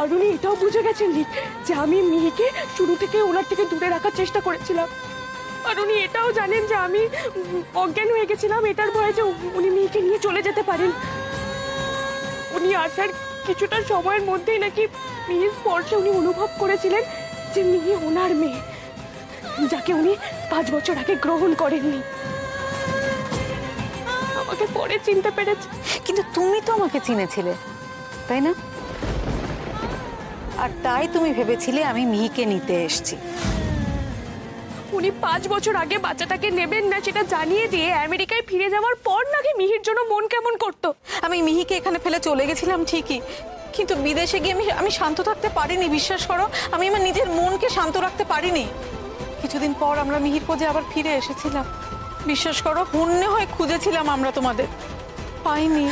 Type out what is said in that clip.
আর উনি এটাও বুঝে গেছেন যে আমি মিহিকে শুরু থেকে ওনার থেকে দূরে রাখার চেষ্টা করেছিলাম। আর উনি এটাও জানেন যে আমি অজ্ঞান হয়ে গেছিলাম এটার ভয়ে যে উনি মিহিকে নিয়ে চলে যেতে পারেন। উনি আসার কিছুটা সময়ের মধ্যেই নাকি মিহির স্পর্শে উনি অনুভব করেছিলেন যে মিহি ওনার মেয়ে, যাকে উনি 5 বছর আগে গ্রহণ করেননি। আমাকে পরে চিনতে পেরেছে। কিন্তু তুমি তো আমাকে চিনেছিলে, তাই না? আর তাই তুমি ভেবেছিলে আমি মিহিকে নিতে এসেছি। উনি 5 বছর আগে বাচ্চাটাকে নেবেন না সেটা জানিয়ে দিয়ে আমেরিকায় ফিরে যাওয়ার পর নাকি মিহির জন্য মন কেমন করতো। আমি মিহিকে এখানে ফেলে চলে গেছিলাম ঠিকই, কিন্তু বিদেশে গিয়ে আমি শান্ত থাকতে পারিনি। বিশ্বাস করো, আমি আমার নিজের মনকে শান্ত রাখতে পারিনি। কিছুদিন পর আমরা মিহির খোঁজে আবার ফিরে এসেছিলাম। বিশ্বাস করো, হন্যে হয়ে খুঁজেছিলাম আমরা তোমাদের, পাইনি।